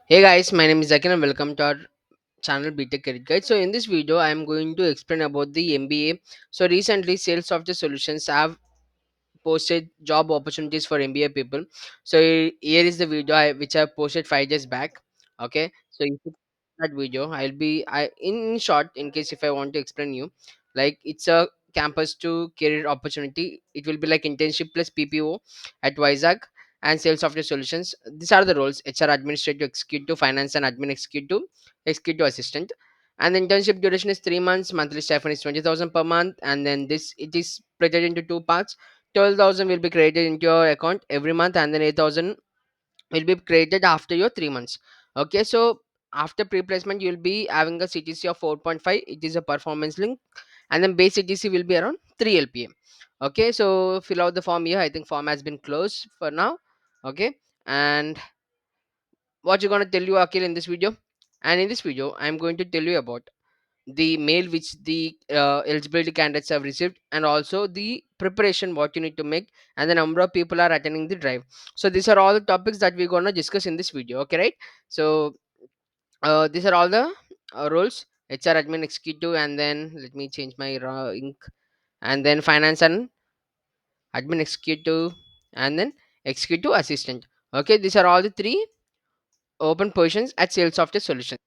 Hey guys, my name is Zakin and welcome to our channel BTech Career Guide. So in this video, I am going to explain about the MBA. So recently, Sales Software Solutions have posted job opportunities for MBA people. So here is the video which I posted 5 days back. Okay, so if you that video, I in short, in case if I want to explain you, like it's a campus to career opportunity. It will be like internship plus PPO at Vizag and Sales Software Solutions. These are the roles: HR administrative executive, finance and admin executive, executive assistant. And the internship duration is 3 months. Monthly stipend is 20,000 per month, and then this it is split into two parts. 12,000 will be credited into your account every month, and then 8,000 will be credited after your 3 months. Okay, so after pre-placement you'll be having a CTC of 4.5. It is a performance link, and then base CTC will be around 3 LPM. Okay, so fill out the form here. I think form has been closed for now. Okay, and what you're going to tell you, Akil, in this video, and in this video I'm going to tell you about the mail which the eligibility candidates have received, and also the preparation what you need to make, and the number of people are attending the drive. So these are all the topics that we're going to discuss in this video. Okay, right? So these are all the roles: HR admin executive, and then let me change my ink, and then finance and admin executive, and then executive assistant. Okay, these are all the three open positions at Sales Software Solutions.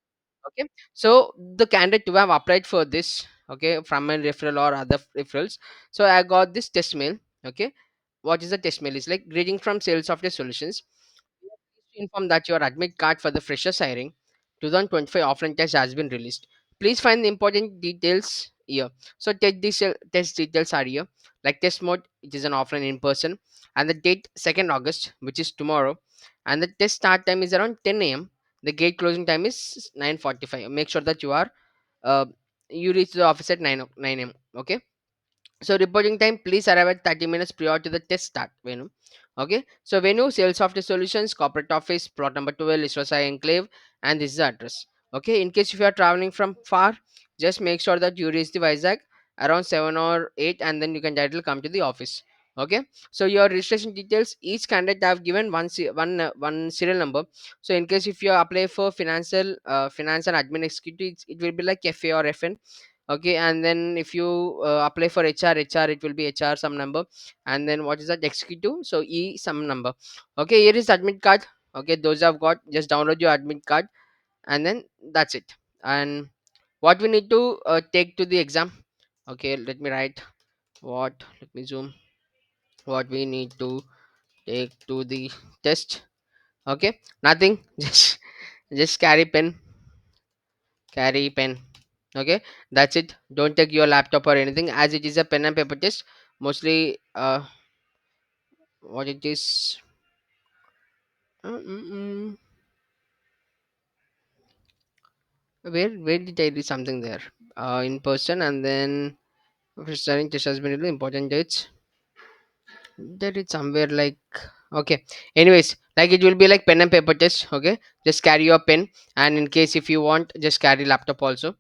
Okay, so the candidate who have applied for this, okay, from a referral or other referrals, so I got this test mail. Okay, what is the test mail? Is like: greeting from Sales Software Solutions. We are pleased to inform that your admit card for the freshers hiring 2025 offline test has been released. Please find the important details here. So test details are here, like test mode, it is an offline in person, and the date 2nd August, which is tomorrow, and the test start time is around 10 a.m. The gate closing time is 9:45. Make sure that uh, you reach the office at 9 a.m. Okay, so reporting time, please arrive at 30 minutes prior to the test start venue. Okay, so venue: Sales Software Solutions, corporate office, plot number 12, Iswasai Enclave, and this is the address. Okay, in case if you are traveling from far, just make sure that you reach the Vizag around 7 or 8, and then you can directly come to the office. Okay, so your registration details, each candidate have given one serial number. So in case if you apply for finance and admin executive, it will be like FA or FN. Okay, and then if you apply for HR, it will be HR some number, and then what is that, executive, so E some number. Okay, here is admit card. Okay, those have got, just download your admit card, and then that's it. And what we need to take to the exam. Okay, let me write what, let me zoom, what we need to take to the test. Okay, nothing. Just carry pen. Okay, that's it. Don't take your laptop or anything, as it is a pen and paper test. Mostly what it is, uh, mm, mm, where did I read something there, in person, and then starting test has been really important dates. That is somewhere like, okay, anyways, like it will be like pen and paper test. Okay, just carry your pen, and in case if you want, just carry laptop also,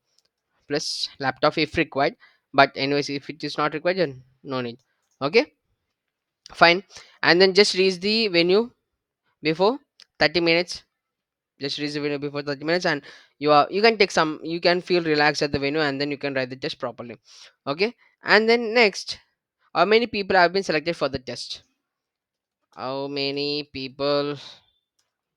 plus laptop if required. But anyways, if it is not required, then no need. Okay, fine. And then just reach the venue before 30 minutes. Just reach the venue before 30 minutes, and you can take some, you can feel relaxed at the venue, and then you can write the test properly. Okay, and then next, how many people have been selected for the test? How many people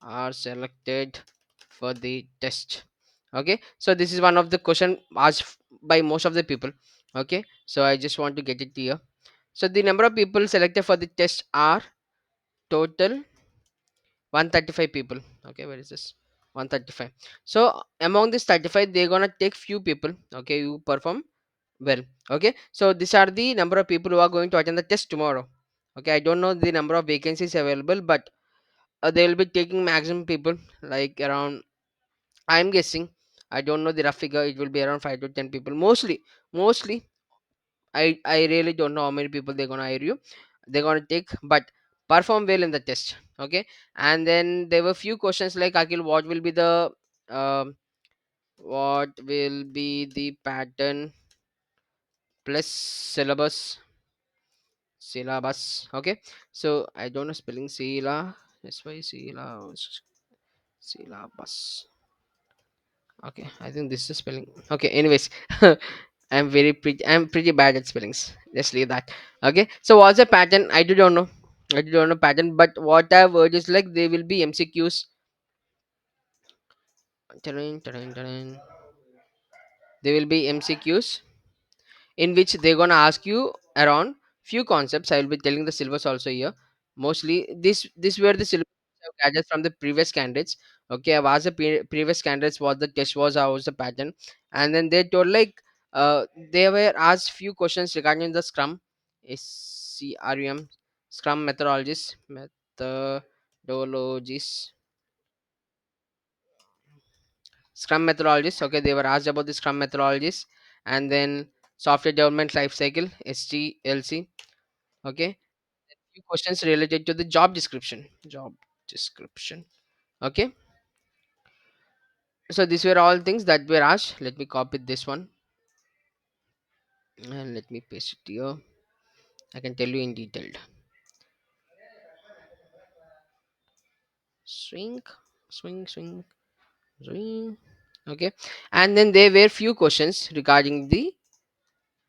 are selected for the test? Okay, so this is one of the question asked by most of the people. Okay, so I just want to get it here. So the number of people selected for the test are total 135 people. Okay, where is this? 135. So among this 35, they're gonna take few people. Okay, you perform well. Okay, so these are the number of people who are going to attend the test tomorrow. Okay, I don't know the number of vacancies available, but they will be taking maximum people, like around, I'm guessing, I don't know the rough figure, it will be around 5 to 10 people mostly. I really don't know how many people they're gonna hire you. They're gonna take, but perform well in the test. Okay, and then there were few questions like, Akil, um, what will be the pattern plus syllabus. Okay, so I don't know spelling, sila, that's why sila. syllabus. Okay, I think this is spelling. Okay, anyways, I'm pretty bad at spellings. Just leave that. Okay, so what's the pattern? I do don't know. I do don't know pattern, but what I've heard is like there will be MCQs. Tarun, tarun, tarun. There will be MCQs in which they're gonna ask you around few concepts. I will be telling the syllabus also here. Mostly this were the syllabus I've gathered from the previous candidates. Okay, I've asked the previous candidates what the test was, how was the pattern, and then they told like they were asked few questions regarding the Scrum, SCRUM, Scrum methodologies, Scrum methodologies. Okay, they were asked about the Scrum methodologies, and then software development life cycle, SDLC. Okay, few questions related to the job description. Job description. Okay, so these were all things that were asked. Let me copy this one and let me paste it here. I can tell you in detailed. Swing, swing, swing, swing. Okay, and then there were few questions regarding the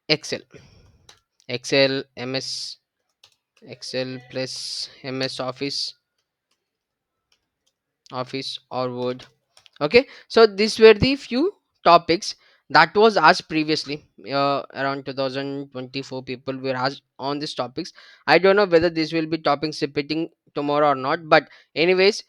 Excel, Excel, MS, Excel plus MS Office or Word. Okay, so these were the few topics that was asked previously. Around 2024 people were asked on these topics. I don't know whether this will be topics repeating tomorrow or not, but anyways,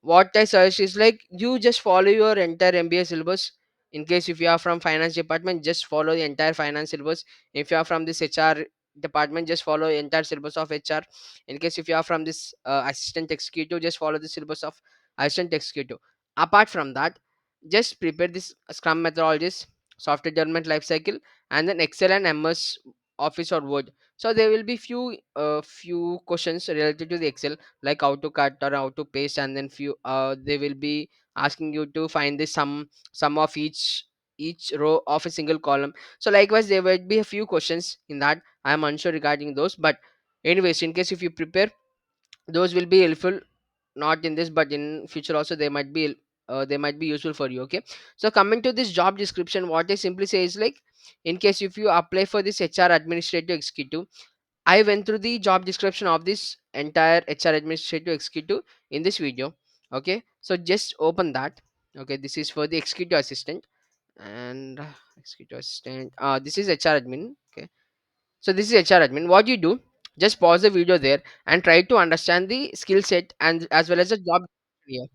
what I suggest is like you just follow your entire MBA syllabus. In case if you are from finance department, just follow the entire finance syllabus. If you are from this HR department, just follow the entire syllabus of HR. In case if you are from this assistant executive, just follow the syllabus of assistant executive. Apart from that, just prepare this Scrum methodologies, software development life cycle, and then Excel and MS Office or Word. So there will be few questions related to the Excel, like how to cut or how to paste, and then few they will be asking you to find the sum of each row of a single column. So likewise there will be a few questions in that. I am unsure regarding those, but anyways, in case if you prepare, those will be helpful, not in this but in future also they might be useful for you. Okay, so coming to this job description, what I simply say is like, in case if you apply for this HR administrative executive, I went through the job description of this entire HR administrative executive in this video. Okay, so just open that. Okay, this is for the executive assistant and executive assistant. This is HR admin. Okay, so this is HR admin. What you do? Just pause the video there and try to understand the skill set and as well as the job here.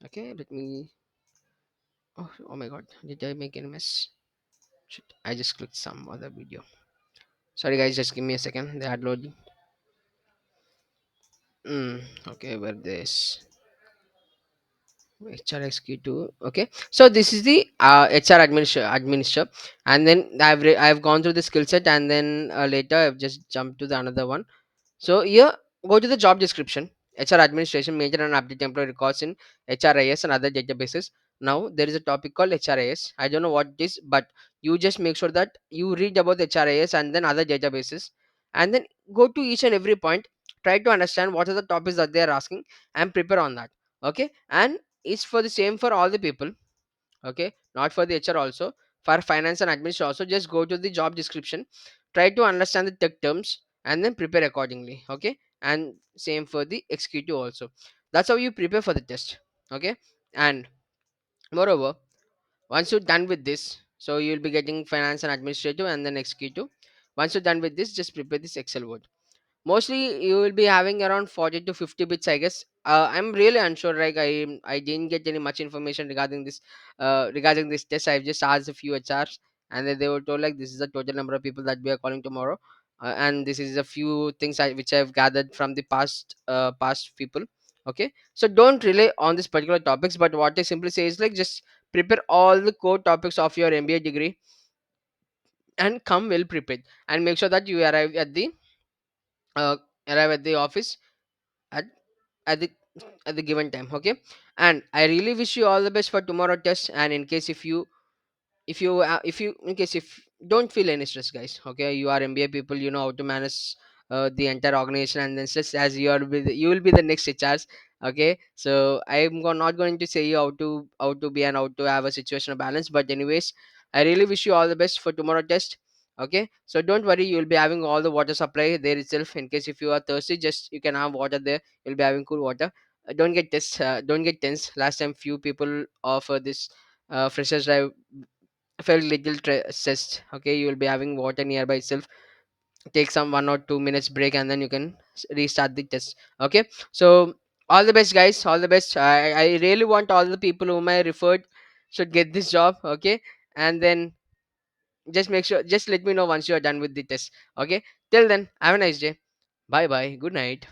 Okay, let me. Oh my God, did I make any mess? Shit, I just clicked some other video. Sorry guys, just give me a second. They are loading. Okay, where this HR executive. Okay, so this is the HR administrator, and then I've gone through the skill set, and then later I've just jumped to the another one. So here, go to the job description. HR administration, major and update employee records in HRIS and other databases. Now there is a topic called HRIS. I don't know what it is, but you just make sure that you read about the HRIS and then other databases, and then go to each and every point. Try to understand what are the topics that they are asking and prepare on that. Okay, and it's for the same for all the people. Okay, not for the HR also, for finance and administration also. Just go to the job description, try to understand the tech terms, and then prepare accordingly. Okay, and same for the executive also. That's how you prepare for the test. Okay, and moreover, once you're done with this, so you'll be getting finance and administrative and then executive. Once you're done with this, just prepare this Excel word. Mostly you will be having around 40 to 50 bits, I guess. I'm really unsure, like I didn't get any much information regarding this test. I've just asked a few HRs, and then they were told like this is the total number of people that we are calling tomorrow, and this is a few things which I've gathered from the past people. Okay, so don't rely on this particular topics, but what I simply say is like just prepare all the core topics of your MBA degree and come well prepared, and make sure that you uh, arrive at the office at at the at the given time. Okay, and I really wish you all the best for tomorrow test. And in case if you in case if don't feel any stress, guys. Okay, you are MBA people, you know how to manage the entire organization, and then stress as you will be the next HRs, Okay, so not going to say you how to be and how to have a situational balance, but anyways, I really wish you all the best for tomorrow test. Okay, so don't worry, you'll be having all the water supply there itself. In case if you are thirsty, just you can have water there. You'll be having cool water. Don't get tense. Last time few people of this freshers drive felt little stressed. Okay, you will be having water nearby itself. Take some 1 or 2 minutes break and then you can restart the test. Okay, so all the best, guys, all the best. I really want all the people whom I referred should get this job. Okay, and then just make sure, just let me know once you are done with the test. Okay, till then, have a nice day. Bye bye, good night.